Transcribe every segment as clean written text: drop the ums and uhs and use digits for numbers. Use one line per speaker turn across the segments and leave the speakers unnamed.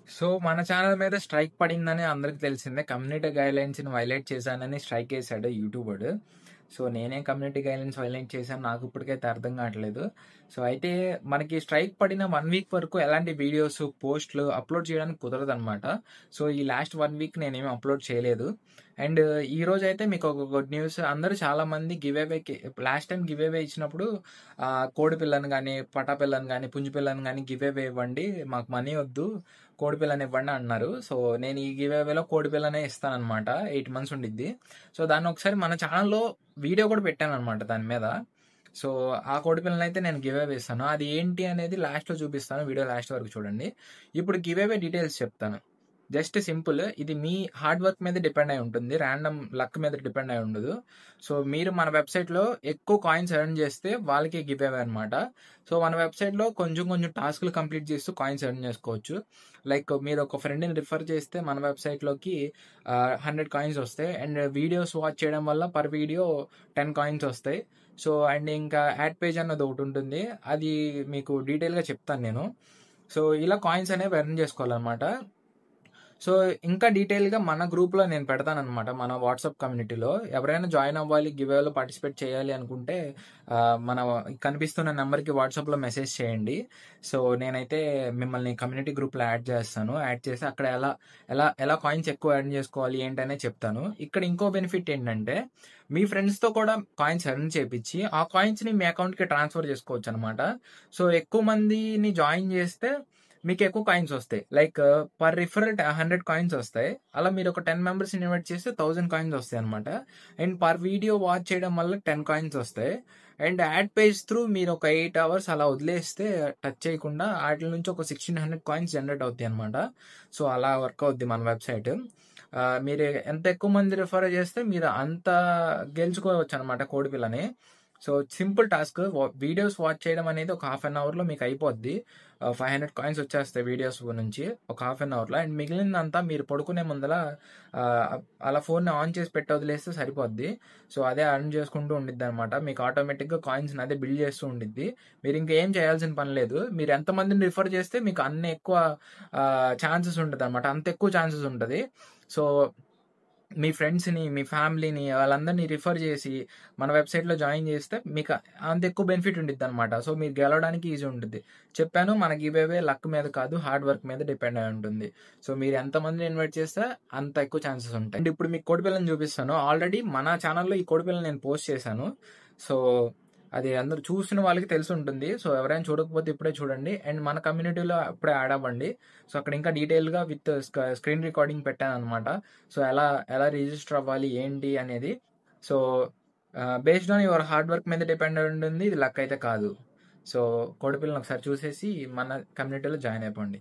So, మన channel మీద strike పడిందని అందరికి తెలిసిందే. కమ్యూనిటీ గైడ్‌లైన్స్‌ని వైలేట్ చేశానని స్ట్రైక్ ఏసాడు యూట్యూబోడు. సో, నేనేం కమ్యూనిటీ గైడ్‌లైన్స్ వైలేట్ చేశానో నాకు ఇప్పటికైతే అర్థం కావట్లేదు. సో, అయితే మనకి స్ట్రైక్ పడిన 1 వీక్ వరకు ఎలాంటి వీడియోస్, పోస్ట్‌లు అప్‌లోడ్ చేయడానికి కుదరదనమాట. సో, ఈ లాస్ట్ 1 వీక్ నేనేమి అప్‌లోడ్ చేయలేదు. అండ్ ఈరోజైతే మీకు ఒక గుడ్ న్యూస్. అందరూ చాలామంది గివ్ అవేకి లాస్ట్ టైమ్ గివ్ అవే ఇచ్చినప్పుడు కోడి పిల్లని గాని, పటా పిల్లని గాని, పుంజు పిల్లని గాని గివ్ అవే ఇవ్వండి. మాకు మనీ వద్దు. కోడి పిల్లని ఇవ్వండి అన్నారు. సో, నేను ఈ గివ్ అవేలో కోడి పిల్లనే ఇస్తాననమాట. 8 మంత్స్ ఉండిద్ది. సో, దాన్ని ఒకసారి మన ఛానెల్‌లో వీడియో కూడా పెట్టాననమాట దాని మీద. సో, ఆ కోడి పిల్లనైతే నేను గివ్ అవే ఇస్తాను. అది ఏంటి అనేది లాస్ట్‌లో చూపిస్తాను. వీడియో లాస్ట్ వరకు చూడండి. ఇప్పుడు గివ్ అవే డీటెయిల్స్ చెప్తాను. Just simple. ఇది మీ హార్డ్ వర్క్ మీద డిపెండ్ అయి ఉంటుంది. రాండమ్ లక్ మీద డిపెండ్ అయి ఉండదు. సో, మీరు మన వెబ్‌సైట్‌లో ఎక్కువ కాయిన్స్ ఎర్న్ చేస్తే వాళ్ళకి గివ్ అవే అనమాట. సో, మన వెబ్‌సైట్‌లో కొంచెం కొంచెం టాస్క్‌లు కంప్లీట్ చేస్తూ కాయిన్స్ ఎర్న్ చేసుకోవచ్చు. లైక్ మీరు ఒక ఫ్రెండ్‌ని రిఫర్ చేస్తే మన వెబ్‌సైట్‌లోకి 100 కాయిన్స్ వస్తాయి. అండ్ వీడియోస్ వాచ్ చేయడం వల్ల పర్ వీడియో 10 కాయిన్స్ వస్తాయి. సో, అండ్ ఇంకా యాడ్ పేజ్ అన్నది ఒకటి ఉంటుంది. అది మీకు డీటెయిల్‌గా చెప్తాను నేను. సో, ఇలా కాయిన్స్ అనేవి ఎర్న్ చేసుకోవాలన్నమాట. సో, ఇంకా డీటెయిల్‌గా మన గ్రూప్‌లో నేను పెడతాననమాట. మన వాట్సాప్ కమ్యూనిటీలో. ఎవరైనా జాయిన్ అవ్వాలి, గివ్ అవేలో పార్టిసిపేట్ చేయాలి అనుకుంటే మన కనిపిస్తున్న నంబర్‌కి వాట్సాప్‌లో మెసేజ్ చేయండి. సో, నేనైతే మిమ్మల్ని కమ్యూనిటీ గ్రూప్‌లో యాడ్ చేస్తాను. యాడ్ చేసి అక్కడ ఎలా ఎలా ఎలా కాయిన్స్ ఎక్కువ ఎర్న్ చేసుకోవాలి ఏంటనే చెప్తాను. ఇక్కడ ఇంకో బెనిఫిట్ ఏంటంటే మీ ఫ్రెండ్స్‌తో కూడా కాయిన్స్ ఎర్న్ చేపిచ్చి ఆ కాయిన్స్‌ని మీ అకౌంట్‌కి ట్రాన్స్‌ఫర్ చేసుకోవచ్చనమాట. సో, ఎక్కువ మందిని జాయిన్ చేస్తే మీకు ఎక్కువ కాయిన్స్ వస్తాయి. లైక్ పర్ రిఫరల్ 100 కాయిన్స్ వస్తాయి. అలా మీరు ఒక 10 మెంబర్స్‌ని ఇన్వైట్ చేస్తే 1000 కాయిన్స్ వస్తాయన్నమాట. అండ్ పర్ వీడియో వాచ్ చేయడం వల్ల 10 కాయిన్స్ వస్తాయి. అండ్ యాడ్ పేజ్ త్రూ మీరు ఒక 8 అవర్స్ అలా వదిలేస్తే టచ్ చేయకుండా ఆటిల నుంచి ఒక 1600 కాయిన్స్ జనరేట్ అవుతాయన్నమాట. సో, అలా వర్క్ అవుద్ది మన వెబ్‌సైట్. మీరు ఎంత ఎక్కువ మంది రిఫర్ చేస్తే మీరు అంత గెలుచుకోవచ్చనమాట కోడిపిల్లని. So, simple task. Videos watch చేయడం అనేది ఒక హాఫ్ అన్ అవర్‌లో మీకు అయిపోద్ది. 500 కాయిన్స్ వచ్చేస్తాయి వీడియోస్ నుంచి ఒక హాఫ్ అన్ అవర్‌లో. అండ్ మిగిలిందంతా మీరు పడుకునే ముందల అలా ఫోన్‌ని ఆన్ చేసి పెట్టి వదిలేస్తే సరిపోద్ది. సో, అదే ఎర్న్ చేసుకుంటూ ఉండిద్దనమాట. మీకు ఆటోమేటిక్‌గా కాయిన్స్‌ని అదే బిల్డ్ చేస్తూ ఉండిద్ది. మీరు ఇంకేం చేయాల్సిన పని లేదు. మీరు ఎంతమందిని రిఫర్ చేస్తే మీకు అన్ని ఎక్కువ ఛాన్సెస్ ఉంటదనమాట. అంత ఎక్కువ ఛాన్సెస్ ఉంటది. సో, మీ ఫ్రెండ్స్‌ని, మీ ఫ్యామిలీని వాళ్ళందరిని రిఫర్ చేసి మన వెబ్‌సైట్‌లో జాయిన్ చేస్తే మీకు అంత ఎక్కువ బెనిఫిట్ ఉండిద్దనమాట. సో, మీరు గెలవడానికి ఈజీ ఉంటది. చెప్పాను మన గివ్ అవే లక్ మీద కాదు, హార్డ్ వర్క్ మీద డిపెండ్ అయి ఉంటుంది. సో, మీరు ఎంతమందిని ఇన్వైట్ చేస్తే అంత ఎక్కువ ఛాన్సెస్ ఉంటాయి. అండ్ ఇప్పుడు మీకు కోడిపిల్లని చూపిస్తాను. ఆల్రెడీ మన ఛానెల్‌లో ఈ కోడిపిల్లని నేను పోస్ట్ చేశాను. సో, అది అందరూ చూసిన వాళ్ళకి తెలిసుంటుంది. సో, ఎవరైనా చూడకపోతే ఇప్పుడే చూడండి. అండ్ మన కమ్యూనిటీలో ఇప్పుడే యాడ్ అవ్వండి. సో, అక్కడ ఇంకా డీటెయిల్‌గా విత్ స్క్రీన్ రికార్డింగ్ పెట్టాననమాట. సో, ఎలా ఎలా రిజిస్టర్ అవ్వాలి ఏంటి అనేది. So, based on your hard work మీద డిపెండ్ అయి ఉంటుంది. ఇది లక్ అయితే కాదు. సో, కోడిపిల్లని ఒకసారి చూసేసి మన కమ్యూనిటీలో జాయిన్ అయిపోండి.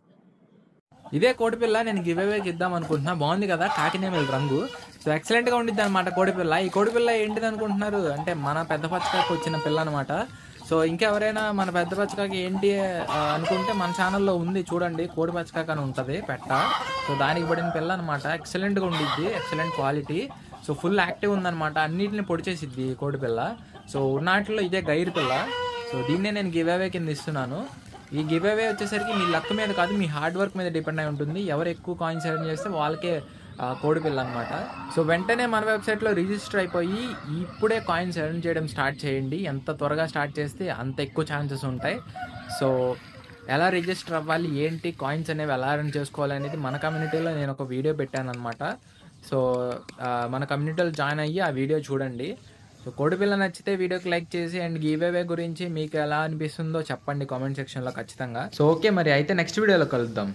ఇదే కోడిపిల్ల నేను గివ్ అవేకి ఇద్దాం అనుకుంటున్నా. బాగుంది కదా కాకినేమల్ రంగు. సో, ఎక్సలెంట్‌గా ఉండిద్ది అనమాట కోడిపిల్ల. ఈ కోడిపిల్ల ఏంటిది అనుకుంటున్నారు? అంటే మన పెద్ద పచ్చకాకి వచ్చిన పిల్ల అనమాట. సో, ఇంకెవరైనా మన పెద్ద పచ్చకాకి ఏంటి అనుకుంటే మన ఛానల్‌లో ఉంది చూడండి. కోడి పచ్చకాకి అని ఉంటది పెట్ట. సో, దానికి పడిన పిల్ల అనమాట. ఎక్సలెంట్‌గా ఉండిద్ది. Excellent quality. So, full active ఉందనమాట. అన్నిటిని పొడి చేసిద్ది ఈ కోడిపిల్ల. సో, ఉన్నాటిలో ఇదే గైరు పిల్ల. సో, దీన్నే నేను గివ్ అవే కింద ఇస్తున్నాను. ఈ గివ్ అవే వచ్చేసరికి మీ లక్ మీద కాదు, మీ హార్డ్ వర్క్ మీద డిపెండ్ అయి ఉంటుంది. ఎవరు ఎక్కువ కాయిన్స్ ఎర్న్ చేస్తే వాళ్ళకే కోడిపిల్ల అనమాట. సో, వెంటనే మన వెబ్‌సైట్‌లో రిజిస్టర్ అయిపోయి ఇప్పుడే కాయిన్స్ ఎర్న్ చేయడం స్టార్ట్ చేయండి. ఎంత త్వరగా స్టార్ట్ చేస్తే అంత ఎక్కువ ఛాన్సెస్ ఉంటాయి. సో, ఎలా రిజిస్టర్ అవ్వాలి, ఏంటి, కాయిన్స్ అనేవి ఎలా ఎర్న్ చేసుకోవాలనేది మన కమ్యూనిటీలో నేను ఒక వీడియో పెట్టాననమాట. సో, మన కమ్యూనిటీలో జాయిన్ అయ్యి ఆ వీడియో చూడండి. సో, కోడిపిల్ల నచ్చితే వీడియోకి లైక్ చేసి అండ్ గివ్ అవే గురించి మీకు ఎలా అనిపిస్తుందో చెప్పండి కామెంట్ సెక్షన్‌లో ఖచ్చితంగా. సో, ఓకే మరి అయితే నెక్స్ట్ వీడియోలో కలుద్దాం.